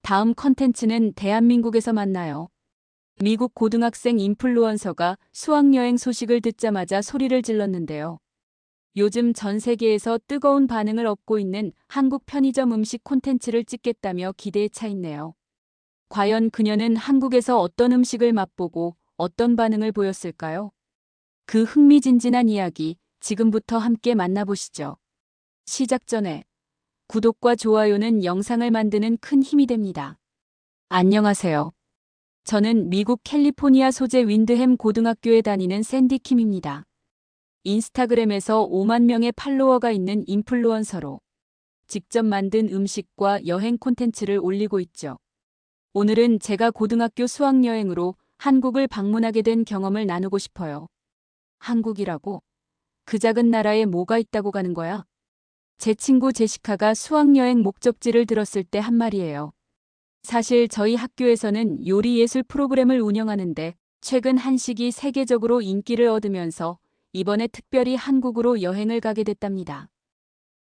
다음 컨텐츠는 대한민국에서 만나요. 미국 고등학생 인플루언서가 수학여행 소식을 듣자마자 소리를 질렀는데요. 요즘 전 세계에서 뜨거운 반응을 얻고 있는 한국 편의점 음식 콘텐츠를 찍겠다며 기대에 차 있네요. 과연 그녀는 한국에서 어떤 음식을 맛보고 어떤 반응을 보였을까요? 그 흥미진진한 이야기 지금부터 함께 만나보시죠. 시작 전에 구독과 좋아요는 영상을 만드는 큰 힘이 됩니다. 안녕하세요. 저는 미국 캘리포니아 소재 윈드햄 고등학교에 다니는 샌디 킴입니다. 인스타그램에서 5만 명의 팔로워가 있는 인플루언서로 직접 만든 음식과 여행 콘텐츠를 올리고 있죠. 오늘은 제가 고등학교 수학여행으로 한국을 방문하게 된 경험을 나누고 싶어요. 한국이라고? 그 작은 나라에 뭐가 있다고 가는 거야? 제 친구 제시카가 수학여행 목적지를 들었을 때 한 말이에요. 사실 저희 학교에서는 요리 예술 프로그램을 운영하는데 최근 한식이 세계적으로 인기를 얻으면서 이번에 특별히 한국으로 여행을 가게 됐답니다.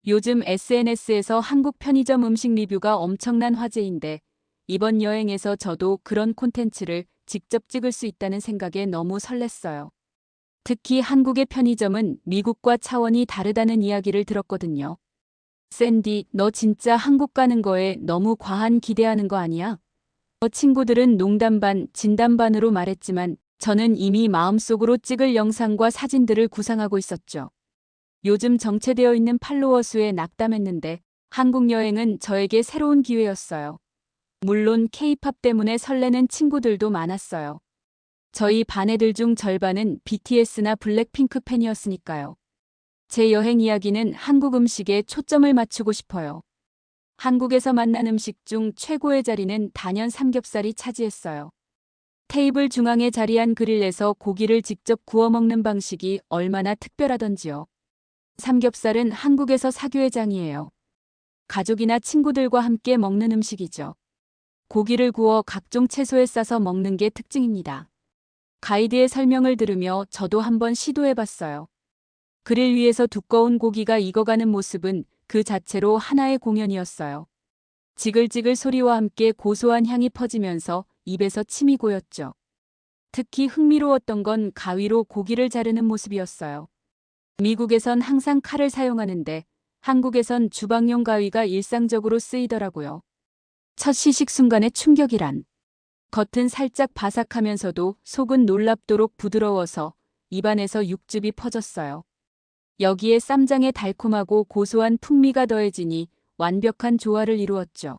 요즘 SNS에서 한국 편의점 음식 리뷰가 엄청난 화제인데 이번 여행에서 저도 그런 콘텐츠를 직접 찍을 수 있다는 생각에 너무 설렜어요. 특히 한국의 편의점은 미국과 차원이 다르다는 이야기를 들었거든요. 샌디, 너 진짜 한국 가는 거에 너무 과한 기대하는 거 아니야? 친구들은 농담 반, 진담 반으로 말했지만 저는 이미 마음속으로 찍을 영상과 사진들을 구상하고 있었죠. 요즘 정체되어 있는 팔로워 수에 낙담했는데 한국 여행은 저에게 새로운 기회였어요. 물론 K-팝 때문에 설레는 친구들도 많았어요. 저희 반 애들 중 절반은 BTS나 블랙핑크 팬이었으니까요. 제 여행 이야기는 한국 음식에 초점을 맞추고 싶어요. 한국에서 만난 음식 중 최고의 자리는 단연 삼겹살이 차지했어요. 테이블 중앙에 자리한 그릴에서 고기를 직접 구워 먹는 방식이 얼마나 특별하던지요. 삼겹살은 한국에서 사교의 장이에요. 가족이나 친구들과 함께 먹는 음식이죠. 고기를 구워 각종 채소에 싸서 먹는 게 특징입니다. 가이드의 설명을 들으며 저도 한번 시도해봤어요. 그릴 위에서 두꺼운 고기가 익어가는 모습은 그 자체로 하나의 공연이었어요. 지글지글 소리와 함께 고소한 향이 퍼지면서 입에서 침이 고였죠. 특히 흥미로웠던 건 가위로 고기를 자르는 모습이었어요. 미국에선 항상 칼을 사용하는데 한국에선 주방용 가위가 일상적으로 쓰이더라고요. 첫 시식 순간의 충격이란. 겉은 살짝 바삭하면서도 속은 놀랍도록 부드러워서 입안에서 육즙이 퍼졌어요. 여기에 쌈장의 달콤하고 고소한 풍미가 더해지니 완벽한 조화를 이루었죠.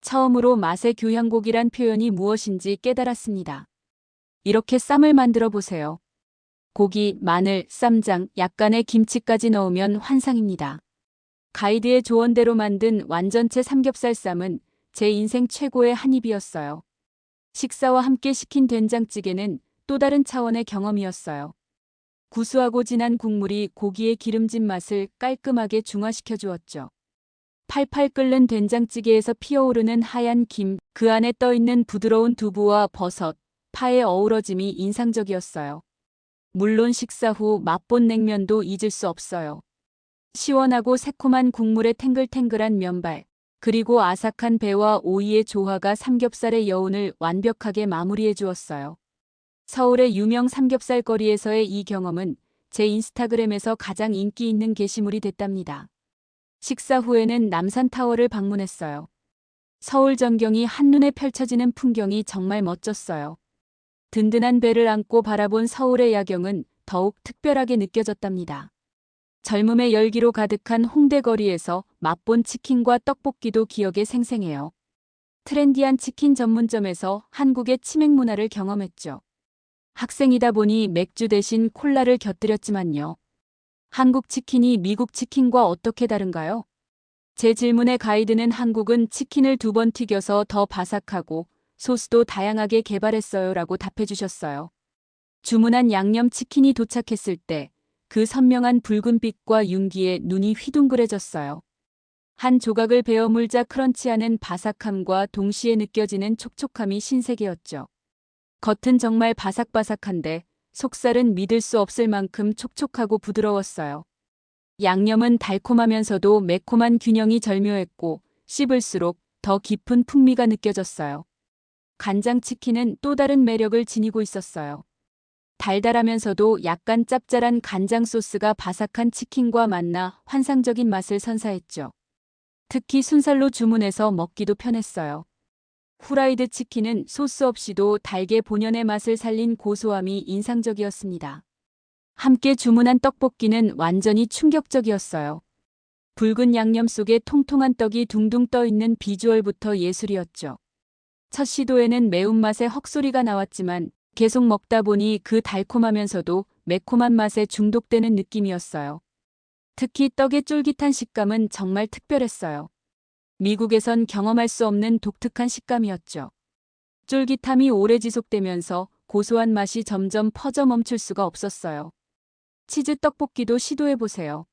처음으로 맛의 교향곡이란 표현이 무엇인지 깨달았습니다. 이렇게 쌈을 만들어 보세요. 고기, 마늘, 쌈장, 약간의 김치까지 넣으면 환상입니다. 가이드의 조언대로 만든 완전체 삼겹살 쌈은 제 인생 최고의 한 입이었어요. 식사와 함께 시킨 된장찌개는 또 다른 차원의 경험이었어요. 구수하고 진한 국물이 고기의 기름진 맛을 깔끔하게 중화시켜 주었죠. 팔팔 끓는 된장찌개에서 피어오르는 하얀 김, 그 안에 떠있는 부드러운 두부와 버섯, 파의 어우러짐이 인상적이었어요. 물론 식사 후 맛본 냉면도 잊을 수 없어요. 시원하고 새콤한 국물에 탱글탱글한 면발, 그리고 아삭한 배와 오이의 조화가 삼겹살의 여운을 완벽하게 마무리해 주었어요. 서울의 유명 삼겹살 거리에서의 이 경험은 제 인스타그램에서 가장 인기 있는 게시물이 됐답니다. 식사 후에는 남산타워를 방문했어요. 서울 전경이 한눈에 펼쳐지는 풍경이 정말 멋졌어요. 든든한 배를 안고 바라본 서울의 야경은 더욱 특별하게 느껴졌답니다. 젊음의 열기로 가득한 홍대 거리에서 맛본 치킨과 떡볶이도 기억에 생생해요. 트렌디한 치킨 전문점에서 한국의 치맥 문화를 경험했죠. 학생이다 보니 맥주 대신 콜라를 곁들였지만요. 한국 치킨이 미국 치킨과 어떻게 다른가요? 제 질문에 가이드는 한국은 치킨을 2번 튀겨서 더 바삭하고 소스도 다양하게 개발했어요 라고 답해 주셨어요. 주문한 양념 치킨이 도착했을 때 그 선명한 붉은빛과 윤기에 눈이 휘둥그레졌어요. 한 조각을 베어 물자 크런치하는 바삭함과 동시에 느껴지는 촉촉함이 신세계였죠. 겉은 정말 바삭바삭한데 속살은 믿을 수 없을 만큼 촉촉하고 부드러웠어요. 양념은 달콤하면서도 매콤한 균형이 절묘했고 씹을수록 더 깊은 풍미가 느껴졌어요. 간장치킨은 또 다른 매력을 지니고 있었어요. 달달하면서도 약간 짭짤한 간장 소스가 바삭한 치킨과 만나 환상적인 맛을 선사했죠. 특히 순살로 주문해서 먹기도 편했어요. 후라이드 치킨은 소스 없이도 닭의 본연의 맛을 살린 고소함이 인상적이었습니다. 함께 주문한 떡볶이는 완전히 충격적이었어요. 붉은 양념 속에 통통한 떡이 둥둥 떠 있는 비주얼부터 예술이었죠. 첫 시도에는 매운맛의 헉소리가 나왔지만 계속 먹다 보니 그 달콤하면서도 매콤한 맛에 중독되는 느낌이었어요. 특히 떡의 쫄깃한 식감은 정말 특별했어요. 미국에선 경험할 수 없는 독특한 식감이었죠. 쫄깃함이 오래 지속되면서 고소한 맛이 점점 퍼져 멈출 수가 없었어요. 치즈 떡볶이도 시도해보세요.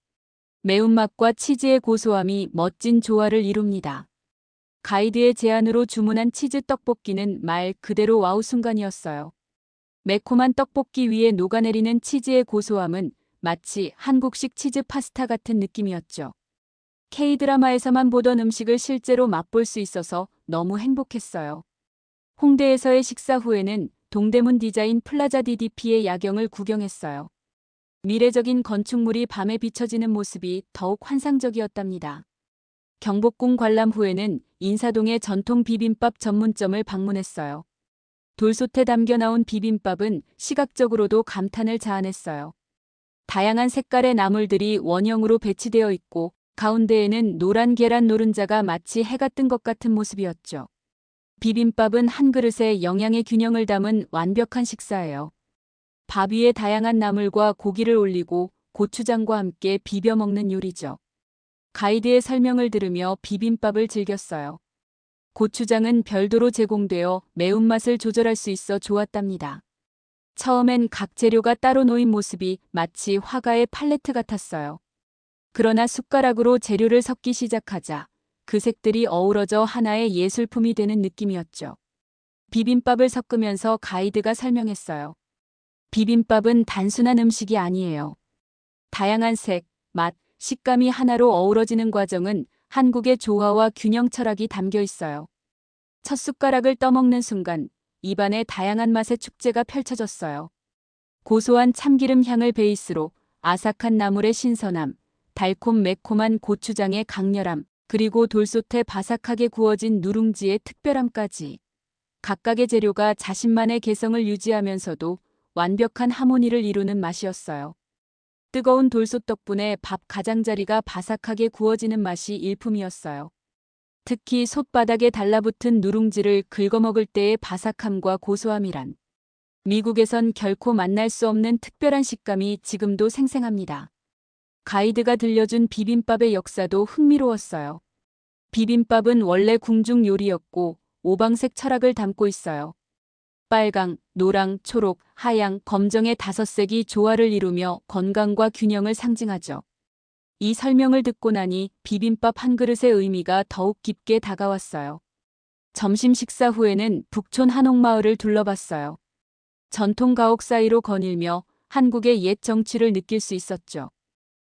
매운맛과 치즈의 고소함이 멋진 조화를 이룹니다. 가이드의 제안으로 주문한 치즈 떡볶이는 말 그대로 와우 순간이었어요. 매콤한 떡볶이 위에 녹아내리는 치즈의 고소함은 마치 한국식 치즈 파스타 같은 느낌이었죠. K-드라마에서만 보던 음식을 실제로 맛볼 수 있어서 너무 행복했어요. 홍대에서의 식사 후에는 동대문 디자인 플라자 DDP의 야경을 구경했어요. 미래적인 건축물이 밤에 비춰지는 모습이 더욱 환상적이었답니다. 경복궁 관람 후에는 인사동의 전통 비빔밥 전문점을 방문했어요. 돌솥에 담겨 나온 비빔밥은 시각적으로도 감탄을 자아냈어요. 다양한 색깔의 나물들이 원형으로 배치되어 있고 가운데에는 노란 계란 노른자가 마치 해가 뜬 것 같은 모습이었죠. 비빔밥은 한 그릇에 영양의 균형을 담은 완벽한 식사예요. 밥 위에 다양한 나물과 고기를 올리고 고추장과 함께 비벼 먹는 요리죠. 가이드의 설명을 들으며 비빔밥을 즐겼어요. 고추장은 별도로 제공되어 매운맛을 조절할 수 있어 좋았답니다. 처음엔 각 재료가 따로 놓인 모습이 마치 화가의 팔레트 같았어요. 그러나 숟가락으로 재료를 섞기 시작하자 그 색들이 어우러져 하나의 예술품이 되는 느낌이었죠. 비빔밥을 섞으면서 가이드가 설명했어요. 비빔밥은 단순한 음식이 아니에요. 다양한 색, 맛, 식감이 하나로 어우러지는 과정은 한국의 조화와 균형 철학이 담겨 있어요. 첫 숟가락을 떠먹는 순간 입안에 다양한 맛의 축제가 펼쳐졌어요. 고소한 참기름 향을 베이스로 아삭한 나물의 신선함, 달콤 매콤한 고추장의 강렬함, 그리고 돌솥에 바삭하게 구워진 누룽지의 특별함까지. 각각의 재료가 자신만의 개성을 유지하면서도 완벽한 하모니를 이루는 맛이었어요. 뜨거운 돌솥 덕분에 밥 가장자리가 바삭하게 구워지는 맛이 일품이었어요. 특히 솥바닥에 달라붙은 누룽지를 긁어먹을 때의 바삭함과 고소함이란 미국에선 결코 만날 수 없는 특별한 식감이 지금도 생생합니다. 가이드가 들려준 비빔밥의 역사도 흥미로웠어요. 비빔밥은 원래 궁중 요리였고 오방색 철학을 담고 있어요. 빨강, 노랑, 초록, 하양, 검정의 5색이 조화를 이루며 건강과 균형을 상징하죠. 이 설명을 듣고 나니 비빔밥 한 그릇의 의미가 더욱 깊게 다가왔어요. 점심 식사 후에는 북촌 한옥마을을 둘러봤어요. 전통 가옥 사이로 거닐며 한국의 옛 정취를 느낄 수 있었죠.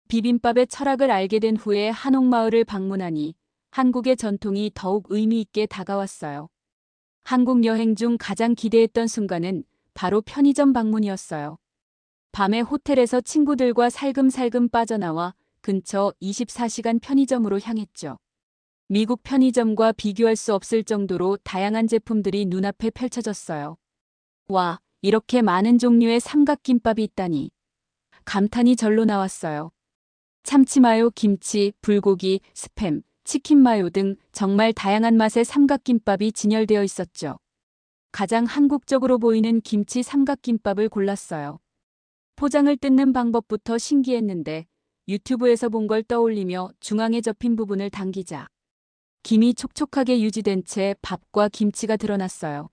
비빔밥의 철학을 알게 된 후에 한옥마을을 방문하니 한국의 전통이 더욱 의미 있게 다가왔어요. 한국 여행 중 가장 기대했던 순간은 바로 편의점 방문이었어요. 밤에 호텔에서 친구들과 살금살금 빠져나와 근처 24시간 편의점으로 향했죠. 미국 편의점과 비교할 수 없을 정도로 다양한 제품들이 눈앞에 펼쳐졌어요. 와, 이렇게 많은 종류의 삼각김밥이 있다니. 감탄이 절로 나왔어요. 참치마요, 김치, 불고기, 스팸, 치킨마요 등 정말 다양한 맛의 삼각김밥이 진열되어 있었죠. 가장 한국적으로 보이는 김치 삼각김밥을 골랐어요. 포장을 뜯는 방법부터 신기했는데 유튜브에서 본 걸 떠올리며 중앙에 접힌 부분을 당기자 김이 촉촉하게 유지된 채 밥과 김치가 드러났어요.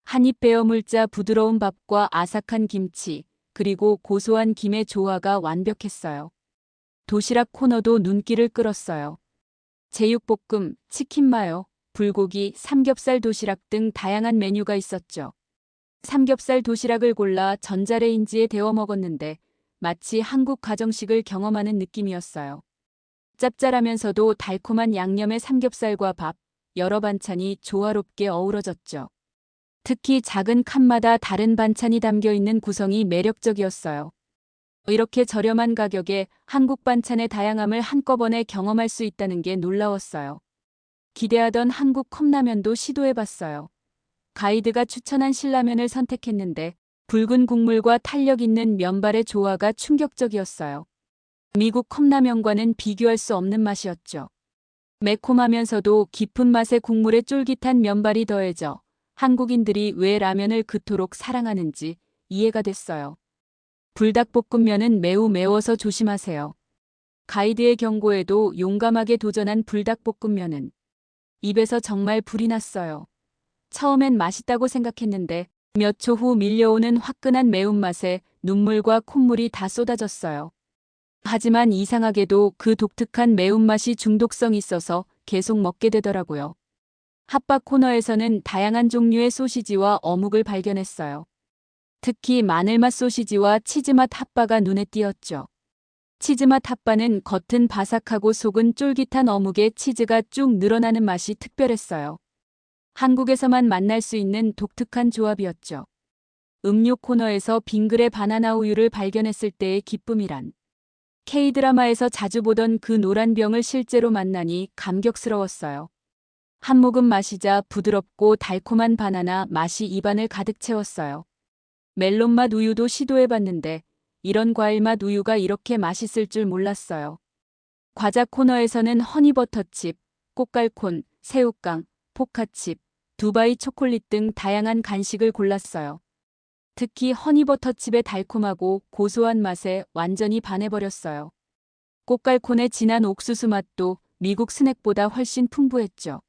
한입 베어 물자 부드러운 밥과 아삭한 김치, 그리고 고소한 김의 조화가 완벽했어요. 도시락 코너도 눈길을 끌었어요. 제육볶음, 치킨마요, 불고기, 삼겹살 도시락 등 다양한 메뉴가 있었죠. 삼겹살 도시락을 골라 전자레인지에 데워 먹었는데 마치 한국 가정식을 경험하는 느낌이었어요. 짭짤하면서도 달콤한 양념의 삼겹살과 밥, 여러 반찬이 조화롭게 어우러졌죠. 특히 작은 칸마다 다른 반찬이 담겨 있는 구성이 매력적이었어요. 이렇게 저렴한 가격에 한국 반찬의 다양함을 한꺼번에 경험할 수 있다는 게 놀라웠어요. 기대하던 한국 컵라면도 시도해봤어요. 가이드가 추천한 신라면을 선택했는데 붉은 국물과 탄력 있는 면발의 조화가 충격적이었어요. 미국 컵라면과는 비교할 수 없는 맛이었죠. 매콤하면서도 깊은 맛의 국물에 쫄깃한 면발이 더해져 한국인들이 왜 라면을 그토록 사랑하는지 이해가 됐어요. 불닭볶음면은 매우 매워서 조심하세요. 가이드의 경고에도 용감하게 도전한 불닭볶음면은 입에서 정말 불이 났어요. 처음엔 맛있다고 생각했는데 몇 초 후 밀려오는 화끈한 매운맛에 눈물과 콧물이 다 쏟아졌어요. 하지만 이상하게도 그 독특한 매운맛이 중독성이 있어서 계속 먹게 되더라고요. 핫바 코너에서는 다양한 종류의 소시지와 어묵을 발견했어요. 특히 마늘맛 소시지와 치즈맛 핫바가 눈에 띄었죠. 치즈맛 핫바는 겉은 바삭하고 속은 쫄깃한 어묵에 치즈가 쭉 늘어나는 맛이 특별했어요. 한국에서만 만날 수 있는 독특한 조합이었죠. 음료 코너에서 빙그레 바나나 우유를 발견했을 때의 기쁨이란. K드라마에서 자주 보던 그 노란 병을 실제로 만나니 감격스러웠어요. 한 모금 마시자 부드럽고 달콤한 바나나 맛이 입안을 가득 채웠어요. 멜론맛 우유도 시도해봤는데 이런 과일맛 우유가 이렇게 맛있을 줄 몰랐어요. 과자 코너에서는 허니버터칩, 꽃갈콘, 새우깡, 포카칩, 두바이 초콜릿 등 다양한 간식을 골랐어요. 특히 허니버터칩의 달콤하고 고소한 맛에 완전히 반해버렸어요. 꽃갈콘의 진한 옥수수 맛도 미국 스낵보다 훨씬 풍부했죠.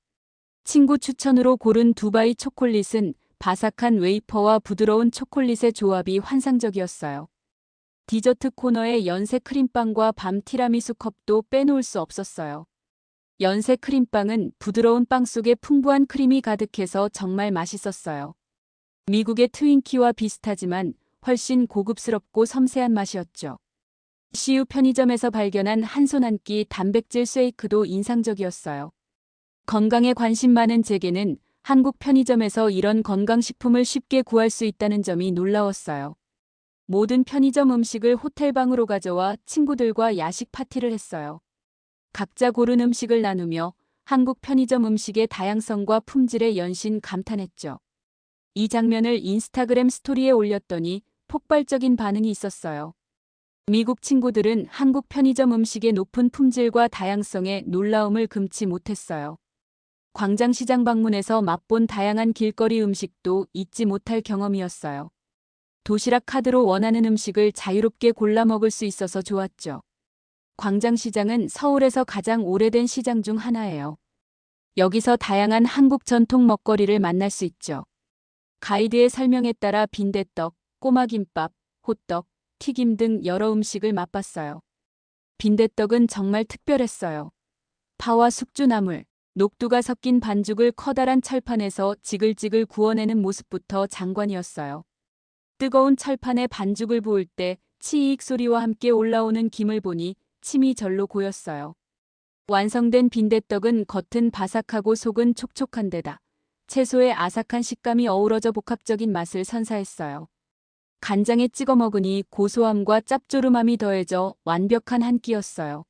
친구 추천으로 고른 두바이 초콜릿은 바삭한 웨이퍼와 부드러운 초콜릿의 조합이 환상적이었어요. 디저트 코너의 연세 크림빵과 밤 티라미수 컵도 빼놓을 수 없었어요. 연세 크림빵은 부드러운 빵 속에 풍부한 크림이 가득해서 정말 맛있었어요. 미국의 트윈키와 비슷하지만 훨씬 고급스럽고 섬세한 맛이었죠. CU 편의점에서 발견한 한손 한 끼 단백질 쉐이크도 인상적이었어요. 건강에 관심 많은 제게는 한국 편의점에서 이런 건강식품을 쉽게 구할 수 있다는 점이 놀라웠어요. 모든 편의점 음식을 호텔방으로 가져와 친구들과 야식 파티를 했어요. 각자 고른 음식을 나누며 한국 편의점 음식의 다양성과 품질에 연신 감탄했죠. 이 장면을 인스타그램 스토리에 올렸더니 폭발적인 반응이 있었어요. 미국 친구들은 한국 편의점 음식의 높은 품질과 다양성에 놀라움을 금치 못했어요. 광장시장 방문해서 맛본 다양한 길거리 음식도 잊지 못할 경험이었어요. 도시락 카드로 원하는 음식을 자유롭게 골라 먹을 수 있어서 좋았죠. 광장시장은 서울에서 가장 오래된 시장 중 하나예요. 여기서 다양한 한국 전통 먹거리를 만날 수 있죠. 가이드의 설명에 따라 빈대떡, 꼬마김밥, 호떡, 튀김 등 여러 음식을 맛봤어요. 빈대떡은 정말 특별했어요. 파와 숙주나물, 녹두가 섞인 반죽을 커다란 철판에서 지글지글 구워내는 모습부터 장관이었어요. 뜨거운 철판에 반죽을 부을 때 치익 소리와 함께 올라오는 김을 보니 침이 절로 고였어요. 완성된 빈대떡은 겉은 바삭하고 속은 촉촉한 데다 채소의 아삭한 식감이 어우러져 복합적인 맛을 선사했어요. 간장에 찍어 먹으니 고소함과 짭조름함이 더해져 완벽한 한 끼였어요.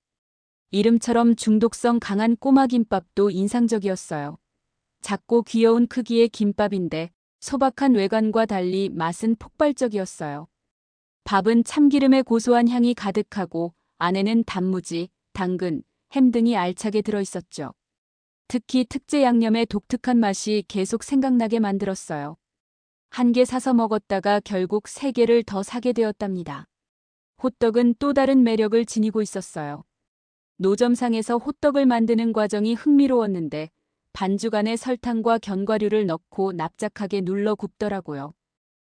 이름처럼 중독성 강한 꼬마김밥도 인상적이었어요. 작고 귀여운 크기의 김밥인데 소박한 외관과 달리 맛은 폭발적이었어요. 밥은 참기름의 고소한 향이 가득하고 안에는 단무지, 당근, 햄 등이 알차게 들어있었죠. 특히 특제 양념의 독특한 맛이 계속 생각나게 만들었어요. 한 개 사서 먹었다가 결국 3개를 더 사게 되었답니다. 호떡은 또 다른 매력을 지니고 있었어요. 노점상에서 호떡을 만드는 과정이 흥미로웠는데 반죽 안에 설탕과 견과류를 넣고 납작하게 눌러 굽더라고요.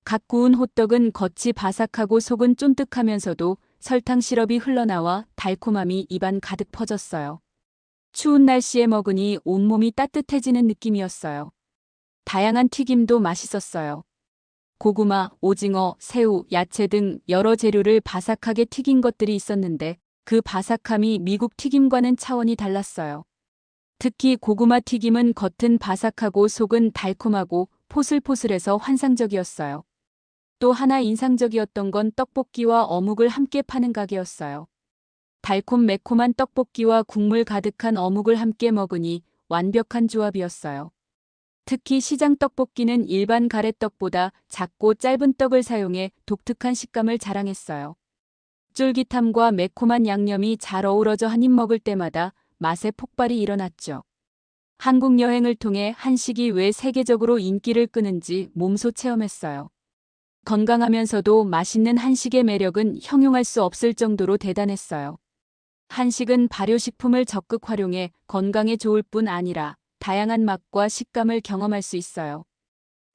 갓 구운 호떡은 겉이 바삭하고 속은 쫀득하면서도 설탕 시럽이 흘러나와 달콤함이 입안 가득 퍼졌어요. 추운 날씨에 먹으니 온몸이 따뜻해지는 느낌이었어요. 다양한 튀김도 맛있었어요. 고구마, 오징어, 새우, 야채 등 여러 재료를 바삭하게 튀긴 것들이 있었는데 그 바삭함이 미국 튀김과는 차원이 달랐어요. 특히 고구마 튀김은 겉은 바삭하고 속은 달콤하고 포슬포슬해서 환상적이었어요. 또 하나 인상적이었던 건 떡볶이와 어묵을 함께 파는 가게였어요. 달콤매콤한 떡볶이와 국물 가득한 어묵을 함께 먹으니 완벽한 조합이었어요. 특히 시장 떡볶이는 일반 가래떡보다 작고 짧은 떡을 사용해 독특한 식감을 자랑했어요. 쫄깃함과 매콤한 양념이 잘 어우러져 한 입 먹을 때마다 맛의 폭발이 일어났죠. 한국 여행을 통해 한식이 왜 세계적으로 인기를 끄는지 몸소 체험했어요. 건강하면서도 맛있는 한식의 매력은 형용할 수 없을 정도로 대단했어요. 한식은 발효식품을 적극 활용해 건강에 좋을 뿐 아니라 다양한 맛과 식감을 경험할 수 있어요.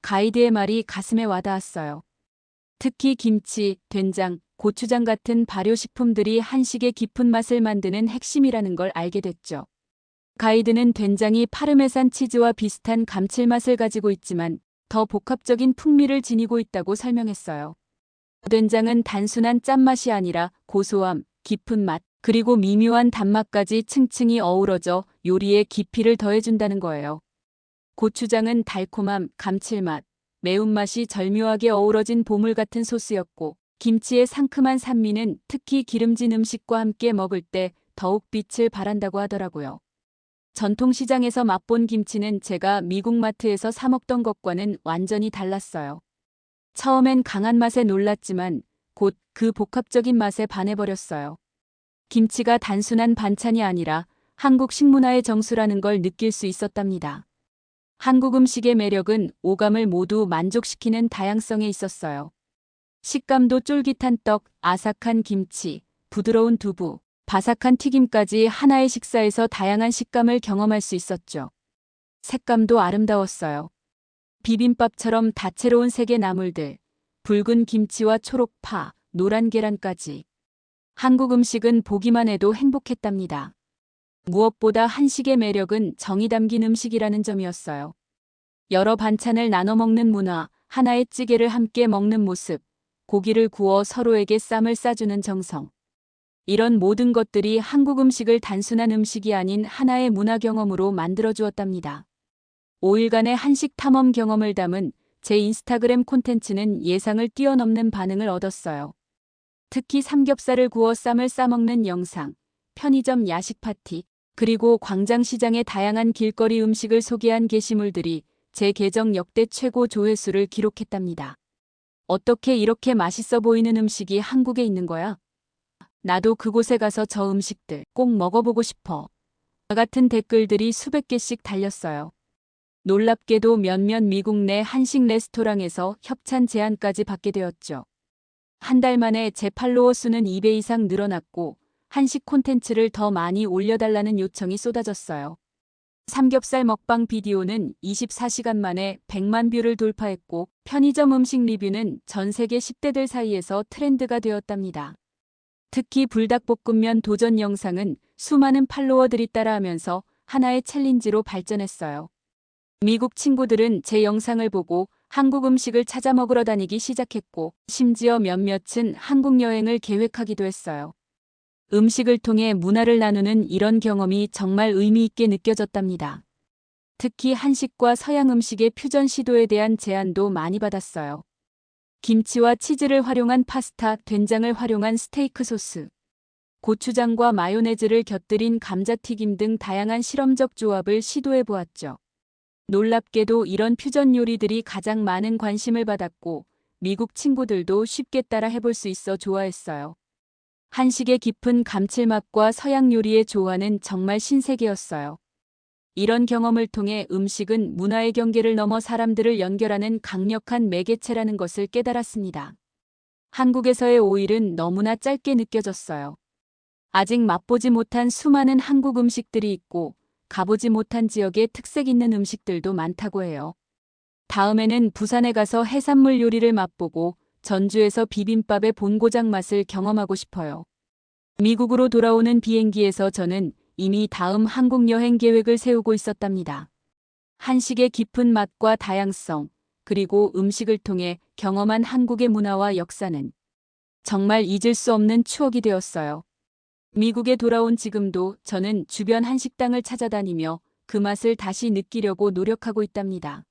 가이드의 말이 가슴에 와닿았어요. 특히 김치, 된장, 고추장 같은 발효식품들이 한식의 깊은 맛을 만드는 핵심이라는 걸 알게 됐죠. 가이드는 된장이 파르메산 치즈와 비슷한 감칠맛을 가지고 있지만 더 복합적인 풍미를 지니고 있다고 설명했어요. 된장은 단순한 짠맛이 아니라 고소함, 깊은 맛, 그리고 미묘한 단맛까지 층층이 어우러져 요리에 깊이를 더해준다는 거예요. 고추장은 달콤함, 감칠맛, 매운맛이 절묘하게 어우러진 보물 같은 소스였고, 김치의 상큼한 산미는 특히 기름진 음식과 함께 먹을 때 더욱 빛을 발한다고 하더라고요. 전통시장에서 맛본 김치는 제가 미국 마트에서 사 먹던 것과는 완전히 달랐어요. 처음엔 강한 맛에 놀랐지만 곧 그 복합적인 맛에 반해버렸어요. 김치가 단순한 반찬이 아니라 한국 식문화의 정수라는 걸 느낄 수 있었답니다. 한국 음식의 매력은 오감을 모두 만족시키는 다양성에 있었어요. 식감도 쫄깃한 떡, 아삭한 김치, 부드러운 두부, 바삭한 튀김까지 하나의 식사에서 다양한 식감을 경험할 수 있었죠. 색감도 아름다웠어요. 비빔밥처럼 다채로운 색의 나물들, 붉은 김치와 초록파, 노란 계란까지. 한국 음식은 보기만 해도 행복했답니다. 무엇보다 한식의 매력은 정이 담긴 음식이라는 점이었어요. 여러 반찬을 나눠 먹는 문화, 하나의 찌개를 함께 먹는 모습, 고기를 구워 서로에게 쌈을 싸주는 정성. 이런 모든 것들이 한국 음식을 단순한 음식이 아닌 하나의 문화 경험으로 만들어주었답니다. 5일간의 한식 탐험 경험을 담은 제 인스타그램 콘텐츠는 예상을 뛰어넘는 반응을 얻었어요. 특히 삼겹살을 구워 쌈을 싸먹는 영상, 편의점 야식 파티, 그리고 광장시장의 다양한 길거리 음식을 소개한 게시물들이 제 계정 역대 최고 조회수를 기록했답니다. 어떻게 이렇게 맛있어 보이는 음식이 한국에 있는 거야? 나도 그곳에 가서 저 음식들 꼭 먹어보고 싶어. 같은 댓글들이 수백 개씩 달렸어요. 놀랍게도 몇몇 미국 내 한식 레스토랑에서 협찬 제안까지 받게 되었죠. 한 달 만에 제 팔로워 수는 2배 이상 늘어났고 한식 콘텐츠를 더 많이 올려달라는 요청이 쏟아졌어요. 삼겹살 먹방 비디오는 24시간 만에 100만 뷰를 돌파했고 편의점 음식 리뷰는 전 세계 10대들 사이에서 트렌드가 되었답니다. 특히 불닭볶음면 도전 영상은 수많은 팔로워들이 따라하면서 하나의 챌린지로 발전했어요. 미국 친구들은 제 영상을 보고 한국 음식을 찾아 먹으러 다니기 시작했고 심지어 몇몇은 한국 여행을 계획하기도 했어요. 음식을 통해 문화를 나누는 이런 경험이 정말 의미 있게 느껴졌답니다. 특히 한식과 서양 음식의 퓨전 시도에 대한 제안도 많이 받았어요. 김치와 치즈를 활용한 파스타, 된장을 활용한 스테이크 소스, 고추장과 마요네즈를 곁들인 감자튀김 등 다양한 실험적 조합을 시도해 보았죠. 놀랍게도 이런 퓨전 요리들이 가장 많은 관심을 받았고 미국 친구들도 쉽게 따라 해볼 수 있어 좋아했어요. 한식의 깊은 감칠맛과 서양 요리의 조화는 정말 신세계였어요. 이런 경험을 통해 음식은 문화의 경계를 넘어 사람들을 연결하는 강력한 매개체라는 것을 깨달았습니다. 한국에서의 5일은 너무나 짧게 느껴졌어요. 아직 맛보지 못한 수많은 한국 음식들이 있고 가보지 못한 지역에 특색 있는 음식들도 많다고 해요. 다음에는 부산에 가서 해산물 요리를 맛보고 전주에서 비빔밥의 본고장 맛을 경험하고 싶어요. 미국으로 돌아오는 비행기에서 저는 이미 다음 한국 여행 계획을 세우고 있었답니다. 한식의 깊은 맛과 다양성, 그리고 음식을 통해 경험한 한국의 문화와 역사는 정말 잊을 수 없는 추억이 되었어요. 미국에 돌아온 지금도 저는 주변 한식당을 찾아다니며 그 맛을 다시 느끼려고 노력하고 있답니다.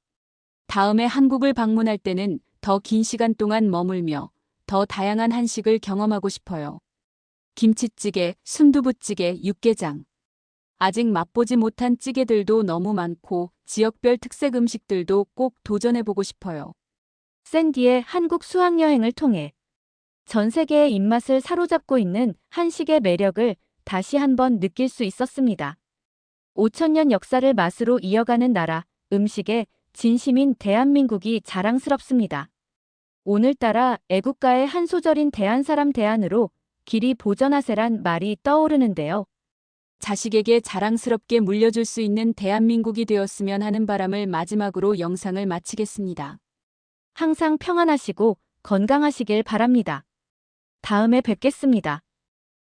다음에 한국을 방문할 때는 더 긴 시간 동안 머물며 더 다양한 한식을 경험하고 싶어요. 김치찌개, 순두부찌개, 육개장. 아직 맛보지 못한 찌개들도 너무 많고 지역별 특색 음식들도 꼭 도전해보고 싶어요. 샌디의 한국 수학여행을 통해 전 세계의 입맛을 사로잡고 있는 한식의 매력을 다시 한번 느낄 수 있었습니다. 5,000년 역사를 맛으로 이어가는 나라, 음식의 진심인 대한민국이 자랑스럽습니다. 오늘따라 애국가의 한 소절인 대한사람 대한으로 길이 보전하세란 말이 떠오르는데요. 자식에게 자랑스럽게 물려줄 수 있는 대한민국이 되었으면 하는 바람을 마지막으로 영상을 마치겠습니다. 항상 평안하시고 건강하시길 바랍니다. 다음에 뵙겠습니다.